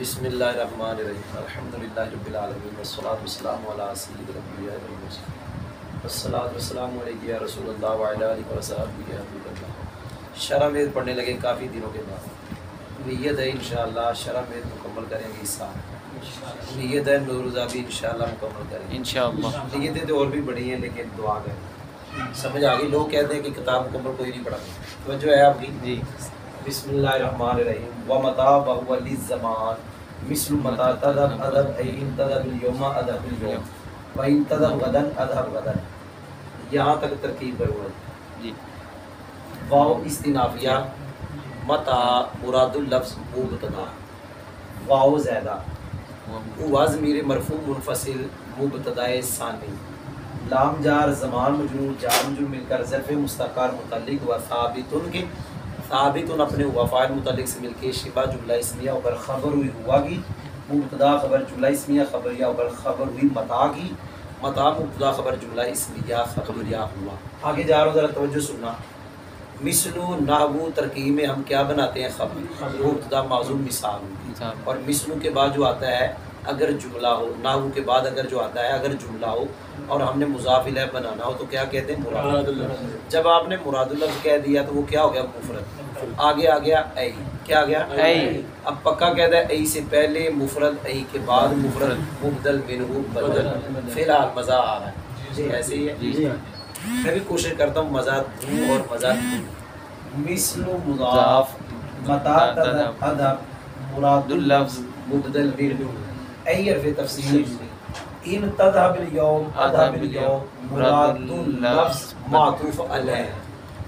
بسم اللہ الرحمن الرحیم الحمدللہ رب العالمین والصلاة والسلام علی سید الانبیاء والمرسلین والصلاة والسلام علیہ یا رسول اللہ وعلی آلہ وصحبہ یا حبیب اللہ۔ شرح مید پڑھنے لگے کافی دنوں کے بعد، نیت ہے انشاءاللہ شرح مید مکمل کریں گے اس سال، نیت ہے نوروزہ بھی انشاءاللہ مکمل کریں گے انشاءاللہ۔ نیتیں تو اور بھی بڑی ہیں لیکن دعا کریں، سمجھ آگئی۔ لوگ کہتے ہیں کہ کتاب مکمل کوئی نہیں پڑھا، توجہ ہے آپ کی جی۔ بسم اللہ الرحمن الرحیم ومتا بہو للزمان مثل متا تذهب اذهب این تذهب اليوم اذهب اليوم وان تذهب غدا اذهب غدا، یہاں تک ترکیب پر ہوا جی۔ واو استنافیہ، متا مراد اللفظ مبتدا، واو زیادہ، ہوا ضمیر مرفوع منفصل مبتدا ثانی، لام جار زمان مجرور جار مجرور مل کر ظرف مستقر متعلق و ثابت کے ثابت اپنے ہوا فاعل متعلق سے مل کے شبہ جملہ اسمیہ اوپر خبر ہوئی ہوا کی، مبتدا خبر جملہ اسمیہ خبریہ اوپر خبر ہوئی متا کی، متا مبتدا خبر جملہ اسمیہ خبریہ ہوا۔ آگے جا رہا ہوں ذرا توجہ سننا۔ مثلو نحو ترکیب میں ہم کیا بناتے ہیں؟ خبر، مبتدا موضوع مثال، اور مثلو کے بعد جو آتا ہے اگر جملہ ہو، نحو کے بعد اگر جو آتا ہے اگر جملہ ہو اور ہم نے مضاف الیہ بنانا ہو تو کیا کہتے ہیں؟ مراد اللفظ۔ جب آپ نے مراد اللفظ کہہ دیا تو وہ کیا ہو گیا؟ مفرد۔ آگے آ گیا ای، کیا آ گیا؟ ای۔ اب پکا کہتا ہے ای سے پہلے مفرد، ای کے بعد مفرد، مبدل منہ بدل، فی الحال مزہ آ رہا ہے جی، ایسے ہی ہے۔ میں بھی کوشش کرتا ہوں مزہ دوں اور مزہ دوں۔ مثل مضاف، متا تذهب اذهب مراد اللفظ مبدل منہ، ای حرف تفصیل، ان تذهب اليوم اذهب اليوم مراد اللفظ معطوف علیہ،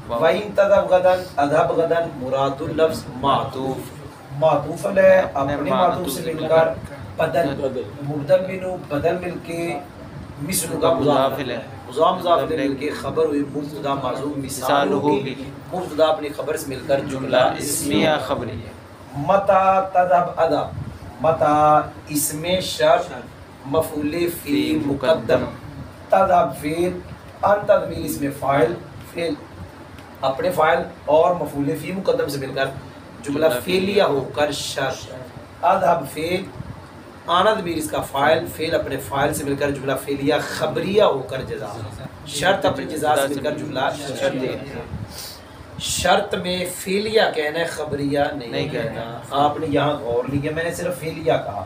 وَإِن تَذْهَبْ غَدًا اذهب غدا مراد اللفظ معطوف، معطوف علیہ اپنے معطوف سے مل کر بدل، مبدل منہ بدل مل کے مثل کا مضاف الیہ، مضاف الیہ مل کے خبر ہوئی مبتدا معذوف مثال ہوگی، مبتدا اپنی خبر سے مل کر جملہ اسمیہ خبریہ۔ متا تذهب اذهب، متا اسم شرط مفعول فی مقدم، تذهب فعل، انت ضمیر اسم فاعل، فعل اپنے فاعل اور مفعول فی مقدم سے مل کر جملہ فعلیہ ہو کر شرط، اذهب فعل، آنا ضمیر اس کا فاعل، فعل اپنے فاعل سے مل کر جملہ فعلیہ خبریہ ہو کر جزا، شرط اپنی جزا سے مل کر جملہ شرطیہ۔ شرط میں فعلیہ کہنا ہے، خبریہ نہیں کہنا۔ آپ نے یہاں غور لیا، میں نے صرف فعلیہ کہا،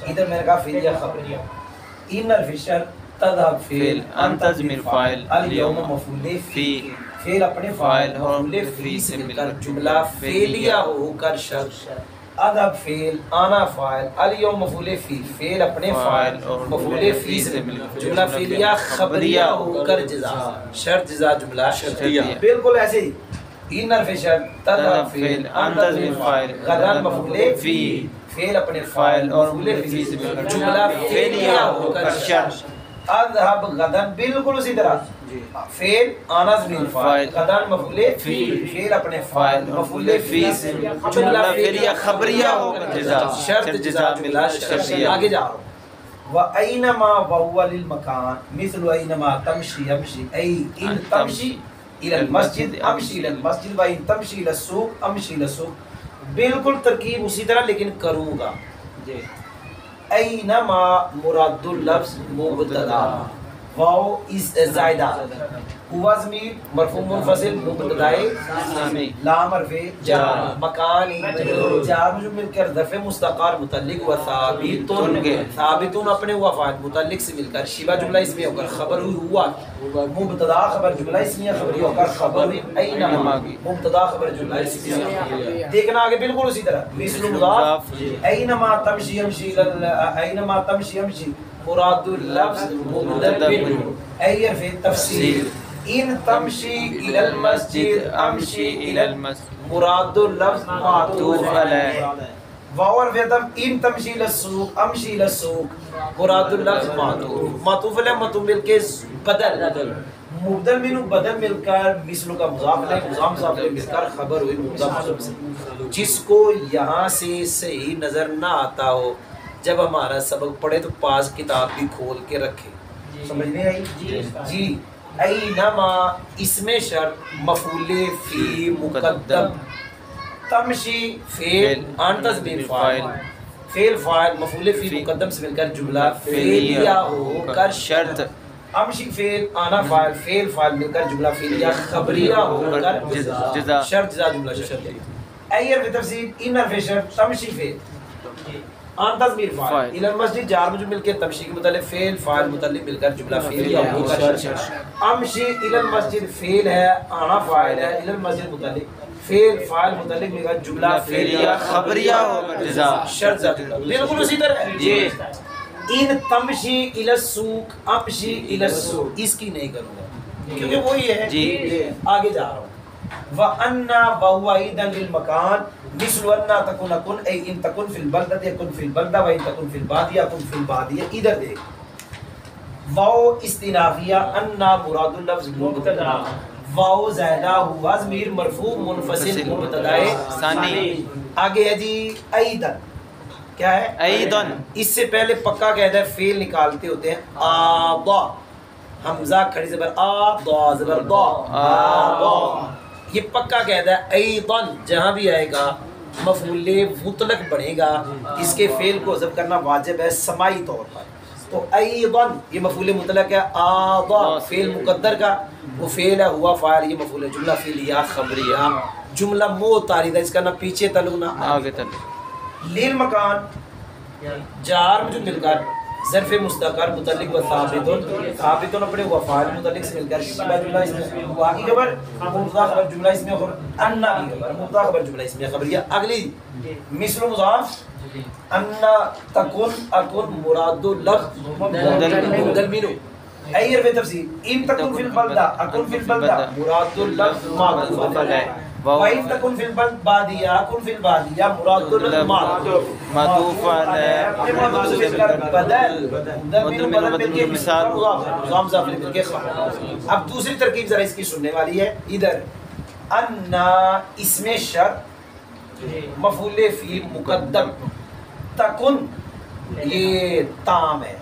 ادھر میں نے کہا فعلیہ خبریہ۔ ان حرف شرط، تذهب فعل، انت ضمیر فاعل، اليوم مفعول فی، فعل اپنے فاعل اور مفعول فی سے مل کر جملہ فعلیہ ہو کر شرط، اذهب فعل، انا فاعل، اليوم مفعول فی، فعل اپنے فاعل اور مفعول فی سے مل کر جملہ فعلیہ خبریہ ہو کر جزا، شرط جزا جملہ شرطیہ۔ بالکل ایسے ہی ان حرف شرط، تذهب فعل، انت ضمیر فاعل، غدا مفعول فی، فعل اپنے فاعل اور مفعول فی سے مل کر جملہ فعلیہ ہو کر شرط، اذهب غدا، بالکل اسی طرح فعل آنا ضمیر فاعل، غدا مفعول فی، فعل اپنے فاعل مفعول فی سے جملہ فعلیہ خبریہ ہو کر جزا، شرط جزا جملہ شرطیہ۔ آگے جا رہا ہوں۔ وَأَيْنَمَا وَهُوَ لِلْمَكَانِ مِثْلُ أَيْنَمَا تَمْشِي يَمْشِي، أي إن تمشي إلى المسجد أمشي إلى المسجد، وإن تمشي إلى السوق أمشي إلى السوق، بالکل ترکیب اسی طرح لیکن کروں گا جی۔ اینما مراد اللفظ مبتدا، واو اس زائدہ، ہوا ضمیر مرفوع منفصل مبتدا لام حرف جار، مکان جار مجرور مل کر ظرف مستقر متعلق و ثابتون، ثابتون اپنے ہوا فاعل متعلق سے مل کر شبہ جملہ اسمیہ ہو کر خبر ہوئی ہوا، مبتدا خبر جملہ اسمیہ خبری ہو کر خبر ہوئی اینما، مبتدا خبر جملہ اسمیہ۔ دیکھنا آگے بالکل اسی طرح، مثل مضاف، اینما تمشی یمشی، اینما تمشی یمشی مراد اللفظ مبدل منہ، ای حرف تفصیل، ان تمشی الی المسجد امشی الی المسجد مراد اللفظ معطوف علیہ، واو حرف عطف، ان تمشی الی السوق امشی الی السوق مراد اللفظ معطوف، معطوف علیہ معطوف مل کے بدل، مبدل منہ بدل مل کر مثل کا مضاف علیہ، مضاف علیہ مل کر خبر ہوئی مبتدا محذوف سے۔ جس کو یہاں سے صحیح نظر نہ آتا ہو جب ہمارا سبق پڑھے تو پاس کتاب بھی کھول کے رکھے، سمجھ نہیں آئی جی۔ اینما اسم شرط مفعول فی مقدم، تمشی فعل، انت ضمیر فاعل، فعل فاعل مفعول فی مقدم سے مل کر جملہ فعلیہ ہو کر شرط امشی فعل آنا فاعل فعل فاعل مل کر جملہ فعلیہ خبریہ ہو کر جزا شرط جزا جملہ شرط ایر فی تفسیر ان حرف شرط تمشی فعل آن تضمیر فاعل الى المسجد جار مجرور مل کے تمشی کے متعلق فعل فاعل متعلق مل کر جملہ فعلیہ ہو کر شرط امشی الى المسجد فعل ہے آنا فاعل ہے الى المسجد متعلق فعل فاعل متعلق مل کر جملہ فعلیہ خبریہ ہو کر جزا شرط جزا بالکل اسی طرح ہے جی ان تمشی الى السوق امشی الى السوق اس کی نہیں کروں گا کیونکہ وہی ہے جی آگے جا رہا ہوں وَأَنَّا وَهُوَ لِلْمَكَانِ مِثْلُ أَنَّا تَكُنْ أَكُنْ أي إن تكن في البلدة يكن في البلدة وإن تكن في البادية يكن في البادية ادھر دیکھ واو استنافیہ انا مراد اللفظ مبتدا واو زائدہ ہوا ضمیر مرفوع منفصل مبتدا ثانی آگے ہے جی ایدن کیا ہے ایدن اس سے پہلے پکا قاعدہ فعل نکالتے ہوتے ہیں آضا حمزہ کھڑی زبر آضا زبر ضا آضا یہ پکا قاعدہ ہے ایضاً جہاں بھی آئے گا مفعول مطلق بنے گا اس کے فعل کو حذف کرنا واجب ہے سماعی طور پر تو ایضاً یہ مفعول مطلق ہے آضا فعل مقدر کا وہ فعل ہے ہوا فاعل یہ مفعول جملہ فعلیہ خبریہ جملہ معترضہ اس کا نہ پیچھے تعلق نہ آگے تعلق لیل مکان جار مجھے مل کر ظرف مستقر متعلق و ثابتون اپنے ہوا فاعل متعلق سے مل کر شبہ جملہ اس میں ہوا کی خبر مبتدا خبر جملہ اس میں خبر انا کی خبر مبتدا خبر جملہ اس میں خبریہ اگلی مثل مضاف انا تکن اکن مراد لفظ مبدل منه ایر فی تفسیر ان تکن فی البلدہ اکن فی البلدہ مراد لفظ معطوف علیہ وَإِن تَكُنْ فِي الْبَادِيَةِ أَكُنْ فِي الْبَادِيَةِ مُرَادٌ معطوف علیہ بدل کے مثال مضاف ضافر مل کے خبر اب دوسری ترکیب ذرا اس کی سننے والی ہے ادھر انا اسم شرط مفعول فی مقدم تکن یہ تام ہے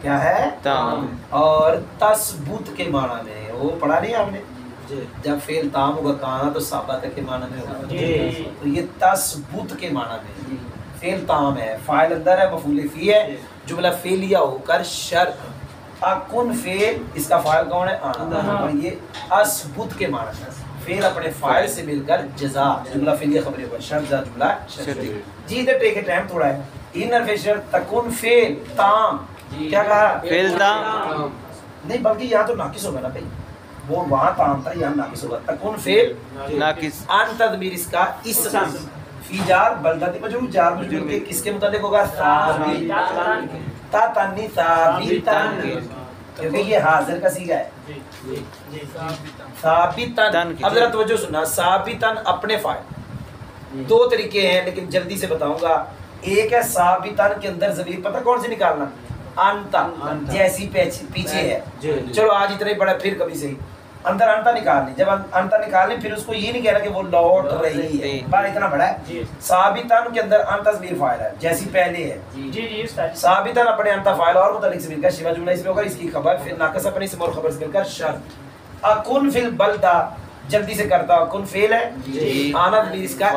کیا ہے تام اور تثبت کے معنی میں ہے وہ پڑھا نہیں آپ نے جب فعل تام ہوگا کانا تو ثابت کے معنی میں ہوگا تو یہ تثبت کے معنی میں فعل تام ہے فاعل اندر ہے مفعول فی ہے جملہ فعلیہ ہو کر شرط اکن فعل اس کا فاعل کون ہے آنا اور یہ اثبت کے معنی میں فعل اپنے فاعل سے مل کر جزا جملہ فعلیہ خبر ہے شرط جزا جملہ شرط جی ادھر ٹیک ٹائم تھوڑا ہے ان حرف شرط تکن فعل تام کیا کہا فعل تام نہیں بلکہ یہاں تو ناقص ہوگا نا بھائی وہ وہاں تام تھا یہاں ناقص ہوگا تکون فعل ناقص ان تضمیر اس کا اسم فی جار بلدہ مجرور جار مجرور کے کس کے متعلق ہوگا ثابت تا تنی ثابتن کیونکہ یہ حاضر کا صیغہ ہے ثابتن اب ذرا توجہ سننا ثابتن اپنے فاعل دو طریقے ہیں لیکن جلدی سے بتاؤں گا ایک ہے ثابتن کے اندر ضمیر پتہ کون سے نکالنا انتا جیسی پیچھے ہے چلو آج اتنا ہی بڑا پھر کبھی صحیح اندر انتا نکالنی جب انتا نکالنی پھر اس کو یہ نہیں کہنا کہ وہ لوٹ رہی ہے بار اتنا بڑا ہے ثابتن کے اندر انتا ضمیر فاعل ہے جیسی پہلے ہے ثابتن اپنے انتا فاعل اور متعلق سے مل کر شبہ جملہ اس میں ہوگا اس کی خبر پھر ناقص اپنے اسم اور خبر سے مل کر شرط اکن فی البلدہ جلدی سے کرتا ہوں کن فعل ہے آنا ضمیر اس کا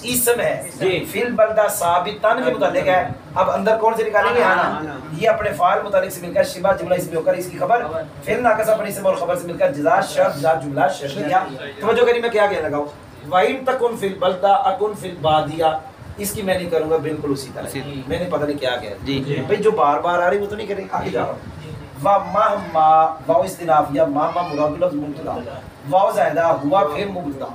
اسم ہے فی البلدہ ثابتن کے متعلق ہے اب اندر کون سے نکالیں گے آنا یہ اپنے فاعل متعلق سے مل کر شبہ جملہ اس میں ہو کر اس کی خبر پھر ناقص اپنے اسم اور خبر سے مل کر جزا شرط جزا جملہ شرطیہ توجہ کری میں کیا کہنے لگا ہوں وَإِن تَكُنْ فِي الْبَلْدَةِ أَكُنْ فِي الْبَادِيَةِ اس کی میں نہیں کروں گا بالکل اسی طرح میں نے پتہ نہیں کیا کہا بھئی جو بار بار آ رہی وہ تو نہیں کریں آگے جا رہا ہوں وَمَهْمَا واو استنافیہ مَهْمَا مراد لفظ مبتدا واو زائدہ ہوا پھر مبتدا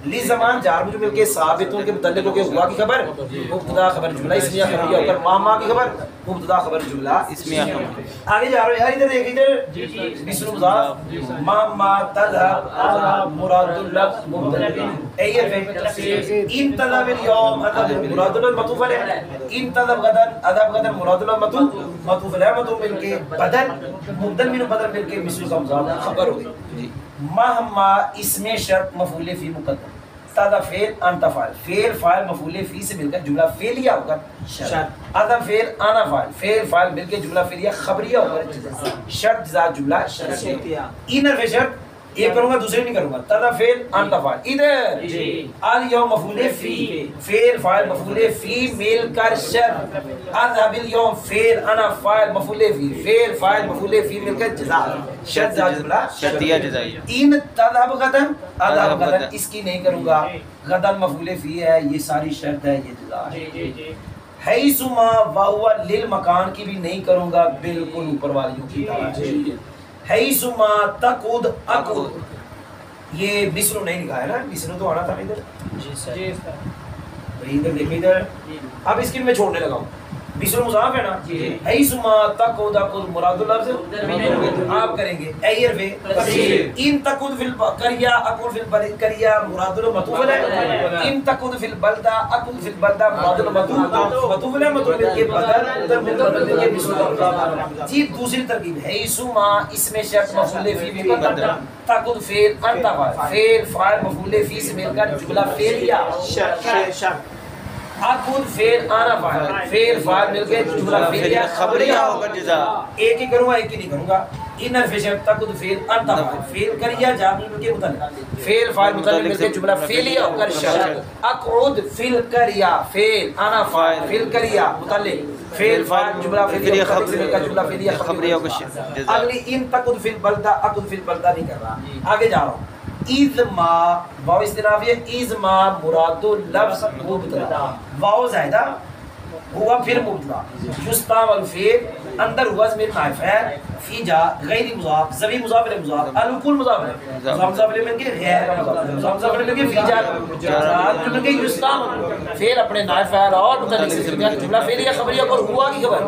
لی زمان جار مجھے مل کے ثابتوں کے متعلق ہو کے ہوا کی خبر مبتدا خبر جملہ اسمیہ خبریہ ہو کر ماما کی خبر مبتدا خبر جملہ اسمیہ آگے جا رہے ہیں یار ادھر دیکھ ادھر مثل مضاف ماما تذهب مراد اللفظ مبتدا ایر ان تذهب اليوم مراد اللفظ مطوف علیہ ان تذهب غدا اذهب غدا مراد اللفظ مطوف علیہ مطوف مل کے بدل مبدل من بدل مل کے مثل کا مضاف خبر ہو گئی مہما اسم شرط مفعول فی مقدم تادا فعل انت فاعل فعل فاعل مفعول فی سے مل کر جملہ فعلیہ ہو کر شرط ادا فعل انا فاعل فعل فاعل مل کے جملہ فعلیہ خبریہ ہو کر شرط جزا جملہ شرطیہ ان حرف شرط ایک کروں گا دوسرے نہیں کروں گا. تدا فعل انت فاعل. ادھر الیوم مفعول فی، فعل فاعل مفعول فی مل کر شرط. اذهب اليوم فعل انا فاعل مفعول فی، فعل فاعل مفعول فی مل کر جزا. شرط جملہ شرطیہ جزائیہ. ان تذهب غدا، اذهب غدا اس کی نہیں کروں گا. غدا مفعول فی ہے، یہ ساری شرط ہے، یہ جزا ہے. حیثما وہو للمکان کی بھی نہیں کروں گا، بالکل اوپر والیوں کی طرح. حیثما تقعد اقعد، یہ مصر نہیں لکھا ہے نا، مصر تو آنا تھا ادھر. جی سر. ادھر دیکھیں ادھر. اب اس کی میں چھوڑنے لگا ہوں. مصر مضاف ہے نا. حیثما تقعد اقعد مراد اللفظ آپ کریں گے ایر وے. ان تقعد فی القریہ اقعد فی القریہ مراد المطوف ہے. ان تقعد فی البلدہ اقعد فی البلدہ مراد المطوف ہے. مطوف کے بدل ادھر بدل کے مصر. جی دوسری ترکیب حیثما اس میں شرط مفعول فی مقدم، تقعد فعل انت فاعل، فاعل مفعول فی سے مل کر جملہ فعلیہ. شرط اقعد فعل انا فاعل، فعل فاعل مل کے جملہ فعلیہ خبریہ ہوگا جزا. ایک ہی کروں گا ایک ہی نہیں کروں گا. ان حرف شرط تقعد فعل انت فاعل، فعل کریہ جار مل کے متعلق، فعل فاعل متعلق مل کے جملہ فعلیہ ہو کر شرط. اقعد فی القریہ فعل انا فاعل، فی القریہ متعلق، فعل فاعل جملہ فعلیہ مل کر جملہ فعلیہ خبریہ ہوگا جزا. اگلی ان تقعد فی البلدہ اقعد فی البلدہ نہیں کر رہا. آگے جا رہا ہوں. اذما واو استنافیہ، اذما مراد لفظ مبتدا، واو زائدہ ہوا پھر مبتدا. یستعمل فعل اندر ہوا ضمیر نائب فاعل، فی جا غیر مضاف، ضمیر مضاف الیہ مضاف، الکل مضاف الیہ، مضاف الیہ مل کے غیر مضاف، مضاف الیہ مل کے فی جا مل کے یستعمل فعل اپنے نائب فاعل اور متعلق سے جملہ فعلیہ خبریہ اور ہوا کی خبر،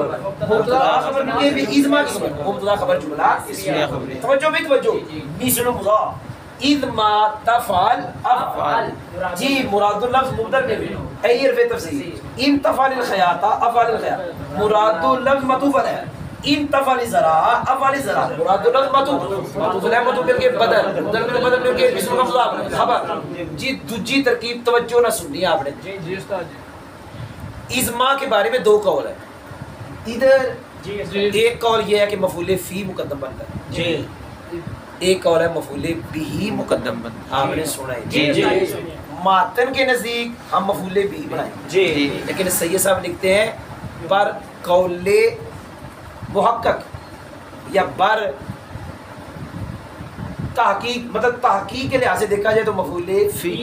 مبتدا خبر مل کے بھی اذما کی خبر، مبتدا خبر جملہ اسمیہ. توجہ بھی توجہ. مثل مضاف اذ ما تفعل افعل، جی مراد اللفظ مبدل میں بھی ایر فی تفسیر. ان تفعل الخیاط افعل الخیاط مراد اللفظ مطوف ہے. ان تفعل زراع افعل زراع مراد اللفظ مطوف، مطوف ہے مطوف مل کے بدل، بدل مل کے اسم کا مضاف خبر. جی دوسری ترکیب توجہ نہ سنی آپ نے. ازما کے بارے میں دو قول ہے. ادھر ایک قول یہ ہے کہ مفعول فی مقدم بنتا ہے، جی ایک اور ہے مفعول بھی مقدم بن. آپ نے سنا ہے جی. ماتن کے نزدیک ہم مفعول بھی بنائیں جی، لیکن سید صاحب لکھتے ہیں پر قول محقق یا بر تحقیق، مطلب تحقیق کے لحاظ سے دیکھا جائے تو مفعول فی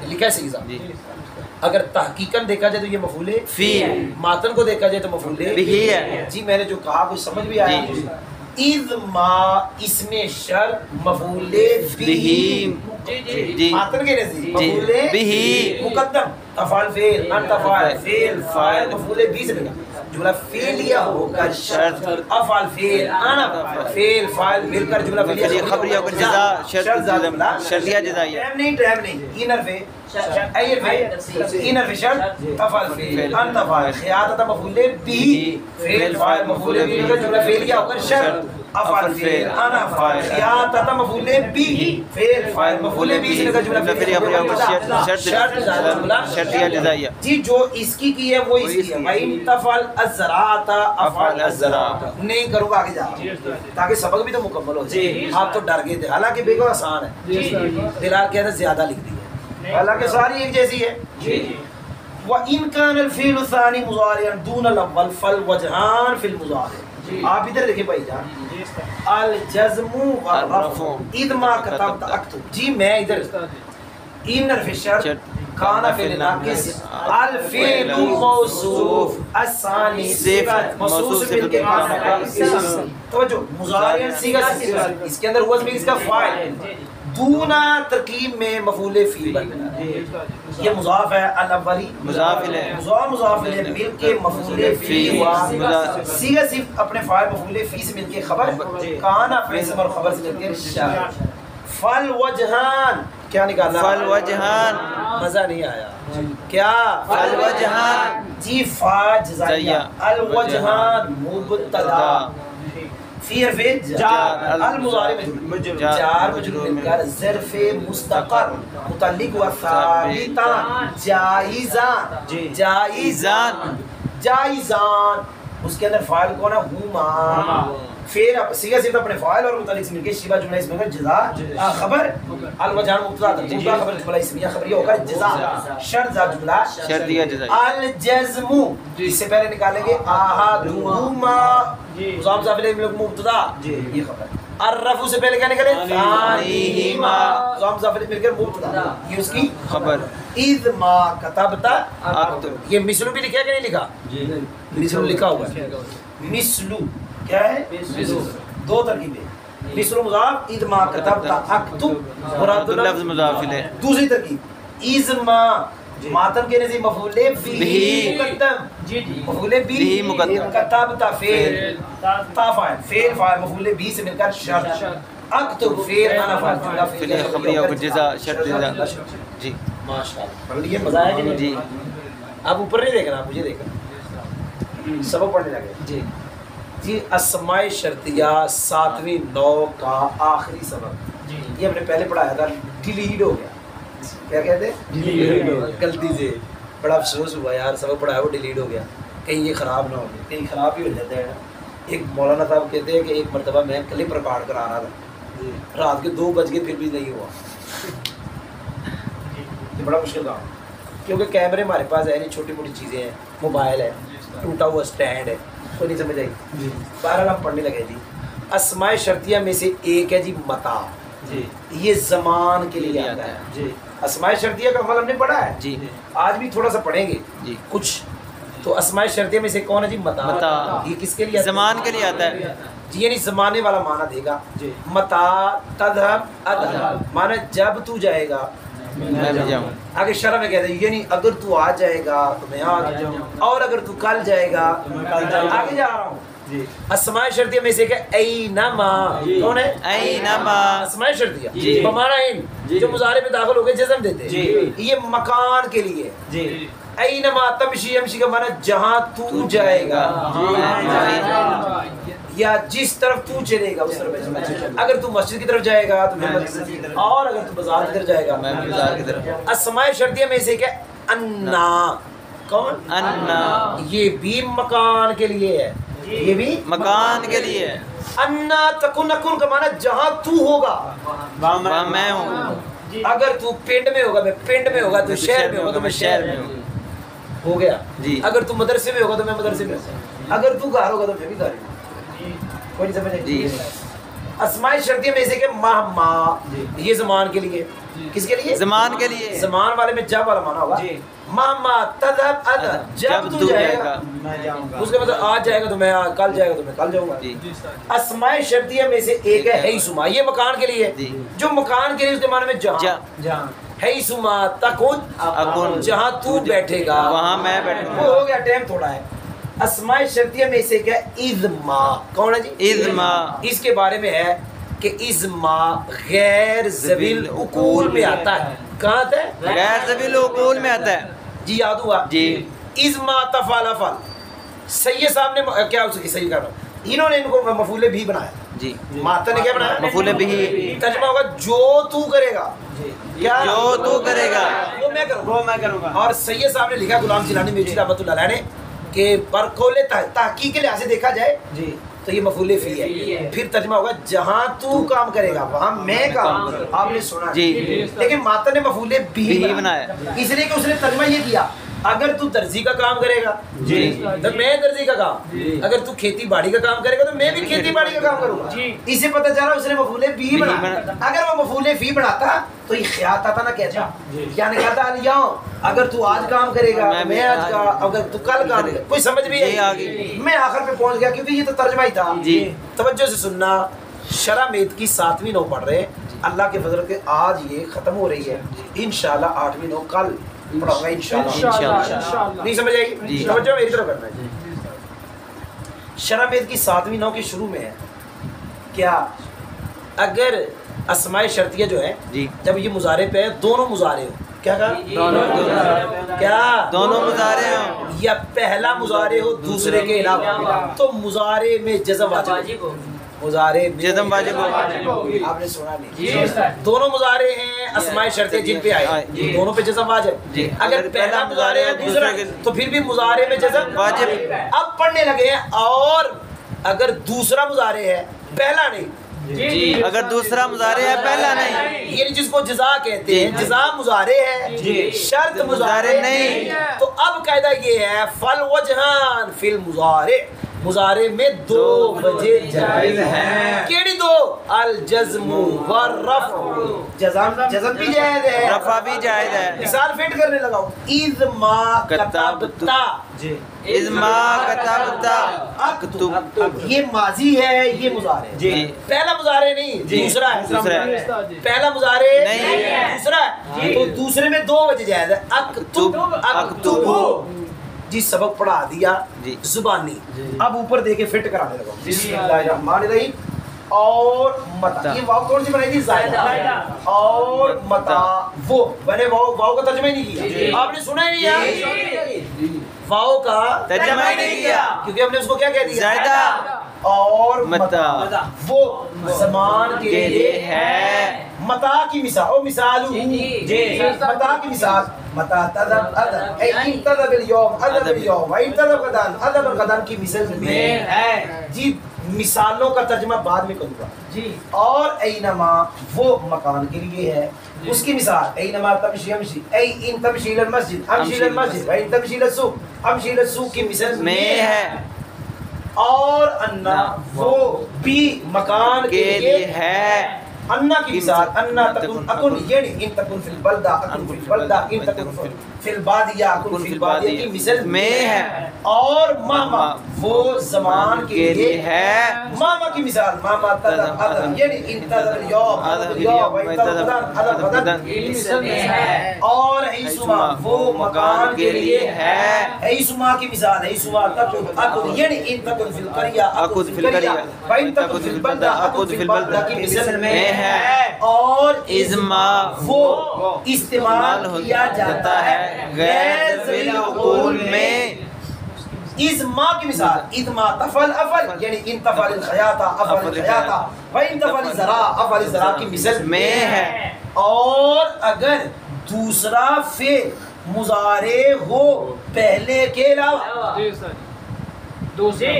لکھا ہے سید صاحب. اگر تحقیقاً دیکھا جائے تو یہ مفعول فی، ماتن کو دیکھا جائے تو مفعول بھی ہے. جی میں نے جو کہا کچھ سمجھ بھی آیا. اذ ما اسم شرط مفعول بھی، ماتن کے نزدیک مفعول بھی مقدم، تفعل فعل انت فاعل، فعل فاعل مفعول بھی سے ملا جملہ فعلیہ ہو کر شرط، افعل فعل انا فعل فاعل مل کر جملہ فعلیہ خبریہ ہوگا جزا. شرطیہ جزائیہ. ٹائم نہیں. ان حرف ایر فعل ان حرف شرط تفعل فعل انت فاعل، خیاطۃ مفعول بھی، فعل فاعل مفعول بھی کا جملہ فعلیہ ہو کر شرط، افعل فعل انا فاعل، خیاطۃ مفعول بھی، فعل فاعل مفعول بھی سے کا جملہ فعلیہ ہو کر شرط شرطیہ جزائیہ. جی جو اس کی ہے وہ اس کی ہے. وَإِن تَفْعَلْ الزَّرَاعَةَ أَفْعَلْ الزَّرَاعَةَ نہیں کروں گا آگے جا تاکہ سبق بھی تو مکمل ہو جائے. آپ تو ڈر گئے تھے، حالانکہ بیگو آسان ہے. دلال کہتا ہے زیادہ لکھ دی ہے، حالانکہ ساری ایک جیسی ہے. وَإِن كَانَ الْفِعْلُ الثَّانِي مُضَارِعًا دُونَ الْأَوَّلِ فَالْوَجْهَانِ فِي الْمُضَارِعِ. آپ ادھر دیکھیں بھائی جان، الجزم والرفع اذ ما كتبت اكتب. جی میں ادھر ان حرف شرط کانا فعل ناقص، الفعل موصوف، الثانی صفت موصوف مل کے کانا کا اسم. توجہ مضارع صیغہ اس کے اندر ہوا اس کا فاعل، دونا ترکیب میں مفعول فی بننا. یہ مضاف ہے، الاولی مضاف الیہ، مضاف الیہ مل کے مفعول فی ہوا. صیغہ صرف اپنے فاعل مفعول فی سے مل کے خبر، کانا فعل اور خبر سے مل کے شرط. فالوجہان کیا نکالنا؟ فالوجہان. مزہ نہیں آیا کیا؟ فالوجہان جی فا جزائیہ، الوجہان مبتدا، فی حرف جار، المضارع مجرور، جار مجرور مل کر ظرف مستقر متعلق و ثابتان جائزان، جائزان، جائزان. اس کے اندر فاعل کون ہے؟ ہما. پھر اب صیغہ صرف اپنے فاعل اور متعلق سے مل کے شبہ جملہ اسمیہ جزا خبر الوجہان مبتدا مبتدا خبر جملہ اسمیہ خبریہ ہوگا جزا شرط ذات جملہ شرطیہ جزائیہ. الجزم اس سے پہلے نکالیں گے احدہما مضاف مضاف الیہ مبتدا یہ خبر. الرفع سے پہلے کیا نکلے ثانیہما مضاف مضاف الیہ مل کر مبتدا یہ اس کی خبر. اذ ما کتبت اکتب. یہ مثل بھی لکھا ہے کہ نہیں لکھا مثل لکھا ہوا ہے. مثل کیا ہے دو ترکیبیں مثل مضاف اذ ما کتبت اکتب مراد لفظ مضاف الیہ. دوسری ترکیب اذ ما ماتم کے نزدیک مفعول به مقدم مفعول به مقدم کتبت فعل تا فاعل فعل فاعل مفعول به سے مل کر شرط اکتب فعل انا فاعل جملہ فعل خبریہ کو جزا شرط جزا. جی ماشاءاللہ پڑھ لیے مزہ آیا کہ نہیں؟ جی آپ اوپر نہیں دیکھنا آپ مجھے دیکھنا سبق پڑھنے لگے. جی جی اسماء شرطیہ 7ویں نو کا آخری سبق یہ ہم نے پہلے پڑھایا تھا ڈیلیٹ ہو گیا. کیا کہتے ہیں غلطی سے بڑا افسوس ہوا یار سبق پڑھایا وہ ڈیلیٹ ہو گیا کہیں یہ خراب نہ ہو گیا کہیں خراب ہی ہو جاتا ہے نا. ایک مولانا صاحب کہتے ہیں کہ ایک مرتبہ میں کلپ ریکارڈ کرا رہا تھا رات کے 2 بج گئے پھر بھی نہیں ہوا. یہ بڑا مشکل کام کیونکہ کیمرے ہمارے پاس ہے نہیں چھوٹی موٹی چیزیں ہیں موبائل ہے ٹوٹا ہوا اسٹینڈ ہے کوئی نہیں سمجھ آئی. بہرحال ہم پڑھنے لگے جی. اسماء شرطیہ میں سے ایک ہے جی متا یہ زمان کے لیے آتا ہے. جی اسماء شرطیہ کا عمل ہم نے پڑھا ہے جی آج بھی تھوڑا سا پڑھیں گے جی کچھ. تو اسماء شرطیہ میں سے کون ہے جی متا یہ کس کے لیے زمان کے لیے آتا ہے. جی یعنی زمانے والا معنی دے گا. متا تذهب اذهب معنی جب تو جائے گا میں بھی جاؤں. آگے شرح میں کہتے ہیں یعنی اگر تو آج جائے گا تو میں آ جاؤں اور اگر تو کل جائے گا آگے جا رہا ہوں. اسماء شرطیہ میں سے کہ اینما کون ہے اینما اسماء شرطیہ بمعنی ان جو مضارع میں داخل ہو گئے جزم دیتے ہیں یہ مکان کے لیے. اینما تمشی یمشی کا معنی جہاں تو جائے گا یا جس طرف تو چلے گا اس طرف. اگر تو مسجد کی طرف جائے گا تو میں مسجد کی طرف اور اگر تو بازار کی طرف جائے گا میں بازار کی طرف. اسماء شرطیہ میں سے کہ انا کون انا یہ بھی مکان کے لیے ہے یہ بھی مکان کے لیے. انا تکن اکن کا معنی جہاں تو ہوگا وہاں میں ہوں. اگر تو پنڈ میں ہوگا میں پنڈ میں ہوگا تو شہر میں ہوگا تو میں شہر میں ہوں ہو گیا. جی اگر تو مدرسے میں ہوگا تو میں مدرسے میں ہوں اگر تو گھر ہوگا تو میں بھی گھر میں ہوں. کوئی نہیں سمجھ جی. اسماء شرطیہ میں سے کہ مہما یہ زمان کے لیے کس کے لیے زمان کے لیے. زمان والے میں جب والا معنی ہوگا. مہما تذهب اذهب جب تو جائے گا اس کا مطلب آج جائے گا تو میں کل جائے گا تو میں کل جاؤں گا. اسماء شرطیہ میں سے ایک ہے حیثما یہ مکان کے لیے جو مکان کے لیے اس کے معنی میں جہاں حیثما تکن جہاں تو بیٹھے گا وہاں میں بیٹھوں وہ ہو گیا ٹائم تھوڑا ہے. اسماء شرطیہ میں سے کیا اذما کون ہے جی اذما اس کے بارے میں ہے کہ اذما غیر ذوی العقول میں آتا ہے. کہاں آتا ہے غیر ذوی العقول میں آتا ہے. جی یاد ہوا جی اذما تفعل فعل سید صاحب نے کیا اس کی صحیح کہا انہوں نے ان کو مفعول بھی بنایا. جی ماتا نے کیا بنایا مفعول بھی ترجمہ ہوگا جو تو کرے گا کیا جو تو کرے گا وہ میں کروں گا. اور سید صاحب نے لکھا غلام جیلانی میرچی رحمۃ اللہ علیہ نے کہ برقول تحقیق کے لحاظ سے دیکھا جائے تو یہ مفعول فی ہے. پھر ترجمہ ہوگا جہاں تو کام کرے گا وہاں میں کام کروں گا. آپ نے سنا جی لیکن ماتا نے مفعول بھی بنایا اس لیے کہ اس نے ترجمہ یہ کیا اگر تو درزی کا کام کرے گا تو میں درزی کا کام اگر تو کھیتی باڑی کا کام کرے گا تو میں بھی کھیتی باڑی کا کام کروں گا. اسے پتہ چلا اس نے مفعول بھی بنایا. اگر وہ مفعول فی بناتا تو یہ خیال آتا نہ کہتا یعنی کہتا الیوم اگر تو آج کام کرے گا میں آج کا اگر تو کل کام کرے کوئی سمجھ بھی آئی. میں آخر پہ پہنچ گیا کیونکہ یہ تو ترجمہ ہی تھا. توجہ سے سننا شرح میت کی 7ویں نو پڑھ رہے اللہ کے فضل کے آج یہ ختم ہو رہی ہے انشاءاللہ 8ویں نو کل پڑھاؤں گا انشاءاللہ. نہیں سمجھ آئے گی توجہ میری طرف کرنا ہے. شرح میت کی 7ویں نو کے شروع میں ہے کیا اگر اسماء شرطیہ جو ہے جب یہ مضارع پہ ہے دونوں مضارع ہو کیا کہا کیا دونوں مضارع ہوں یا پہلا مضارع ہو دوسرے کے علاوہ تو مضارع میں جزم واجب ہو. مضارع جزم واجب ہو. آپ نے سنا نہیں دونوں مضارع ہیں اسماء شرطیہ جن پہ آئے دونوں پہ جزم واجب. اگر پہلا مضارع ہے دوسرا تو پھر بھی مضارع میں جزم واجب. اب پڑھنے لگے ہیں اور اگر دوسرا مضارع ہے پہلا نہیں، جی اگر دوسرا مضارع ہے پہلا نہیں، یعنی جس کو جزا کہتے ہیں، جزا مضارع ہے، شرط مضارع نہیں، تو اب قاعدہ یہ ہے فل وجہان فی المضارع، مضارع میں دو وجہ جائز ہیں، کیڑی دو؟ الجزم والرفع، جزم بھی جائز ہے، رفع بھی جائز ہے۔ مثال فٹ کرنے لگاؤ، اذ ما کتبتا، اذ ما کتبتا اکتب، یہ ماضی ہے، یہ مضارع ہے، جی پہلا مضارع نہیں، دوسرا ہے، دوسرا ہے، پہلا مضارع نہیں، دوسرا ہے، تو دوسرے میں دو وجہ جائز ہے، اکتب اکتب، جی سبق پڑھا دیا جی زبانی، اب اوپر دے کے فٹ کرانے لگا، بسم اللہ الرحمن الرحیم، اور متا، یہ واو کون سی بنائی تھی؟ زائدہ، اور متا وہ، میں نے واو کا ترجمہ ہی نہیں کیا، آپ نے سنا ہی نہیں ہے واو کا ترجمہ ہی نہیں کیا، کیونکہ ہم نے اس کو کیا کہہ دیا؟ زائدہ اور متا، وہ زمان کے لیے ہے، متا کی مثال، او مثال متا کی مثال، متا تذهب اذهب اي ان تذهب اليوم اذهب اليوم وان تذهب غدا اذهب غدا کی مثال میں ہے جی، مثالوں کا ترجمہ بعد میں کروں گا جی، اور اینما وہ مکان کے لیے ہے، اس کی مثال اینما تمشی امشی ای ان تمشی الى المسجد امشی الى المسجد وان تمشی الى السوق امشی الى السوق کی مثال میں ہے، اور انا وہ بھی مکان کے لیے ہے، انا کی مثال انا تکن اکن یعنی ان تکن فی البلدہ اکن فی البلدہ ان تکن فی البادیہ اکن فی البادیہ کی مثال میں ہے، اور ماما وہ زمان کے لیے ہے، ماما کی مثال ماما تذهب اذهب یعنی ان تذهب اليوم اذهب اليوم وان تذهب غدا اذهب غدا کی مثال میں ہے، اور ایسما وہ مکان کے لیے ہے، ایسما کی مثال ایسما تکن اکن یعنی ان تکن فی القریہ اکن فی القریہ وان تکن فی البلدہ اکن فی البلدہ کی مثال میں ہے، اور ازما وہ استعمال کیا جاتا ہے غیر ذوی العقول میں، ازما کی مثال ازما تفعل افعل یعنی ان تفعل الخیاطہ افعل الخیاطہ وان تفعل الزراع افعل الزراع کی مثال میں ہے، اور اگر دوسرا فعل مضارع ہو پہلے کے علاوہ،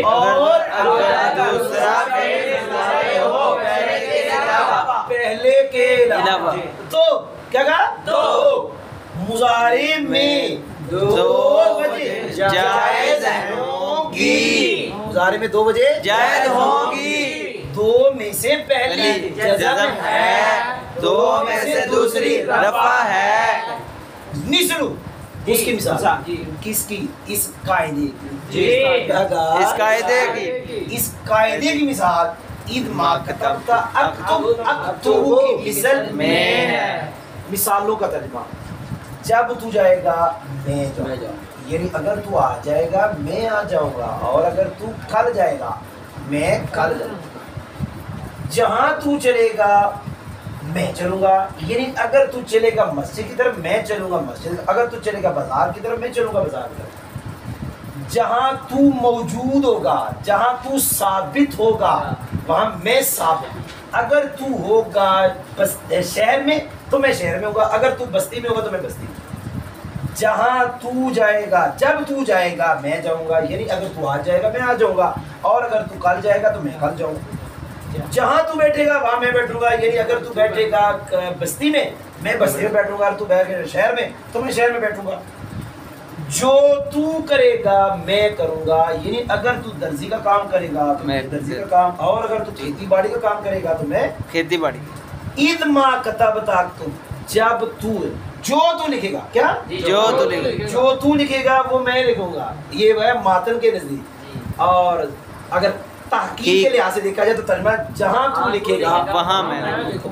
اور اگر دوسرا فعل مضارع ہو پہلے کے علاوہ تو کیا کہا؟ دو مضارع میں دو وجہ جائز ہوں گی، مضارع میں دو وجہ جائز ہوں گی، دو میں سے پہلی جزم ہے، دو میں سے دوسری رفع ہے، نسلو اس کی مثال کس کی؟ اس قاعدے کی، اس قاعدے کی، اس قاعدے کی مثال اذ ما کتبتا اکتب اکتب کی مثال میں ہے، مثالوں کا ترجمہ جب تو جائے گا میں جاؤں گا، یعنی اگر تو آ جائے گا میں آ جاؤں گا، اور اگر تو کل جائے گا میں کل جاؤں گا، جہاں تو چلے گا میں چلوں گا، یعنی اگر تو چلے گا مسجد کی طرف میں چلوں گا مسجد، اگر تو چلے گا بازار کی طرف میں چلوں گا بازار کی طرف، جہاں تو موجود ہوگا جہاں تو ثابت ہوگا وہاں میں ثابت، اگر تو ہوگا شہر میں تو میں شہر میں ہوگا، اگر تو بستی میں ہوگا تو میں بستی میں، جہاں تو جائے گا جب تو جائے گا میں جاؤں گا، یعنی اگر تو آج جائے گا میں آ جاؤں گا، اور اگر تو کل جائے گا تو میں کل جاؤں گا، جہاں تو بیٹھے گا وہاں میں بیٹھوں گا، یعنی اگر تو بیٹھے گا بستی میں میں بستی میں بیٹھوں گا، اگر تو بیٹھے گا شہر میں تو میں شہر میں بیٹھوں گا، جو تو کرے گا میں کروں گا، یعنی اگر تو درزی کا کام کرے گا تو میں درزی کا کام، اور اگر تو کھیتی باڑی کا کام کرے گا تو میں کھیتی باڑی، اذ ما کتبتا اکتب جب تو جو تو لکھے گا، کیا جو تو لکھے، جو تو لکھے گا وہ میں لکھوں گا، یہ ہے ماتن کے نزدیک، اور اگر تحقیق کے لحاظ سے دیکھا جائے تو ترجمہ جہاں تو لکھے گا وہاں میں،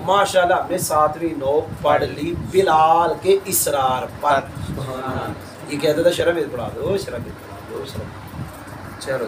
ماشاءاللہ ہم نے 7ویں نوٹ پڑھ لی بلال کے اسرار پر، یہ کہتا تھا شرم پڑھا دو شرم پڑھا دو شرم، چلو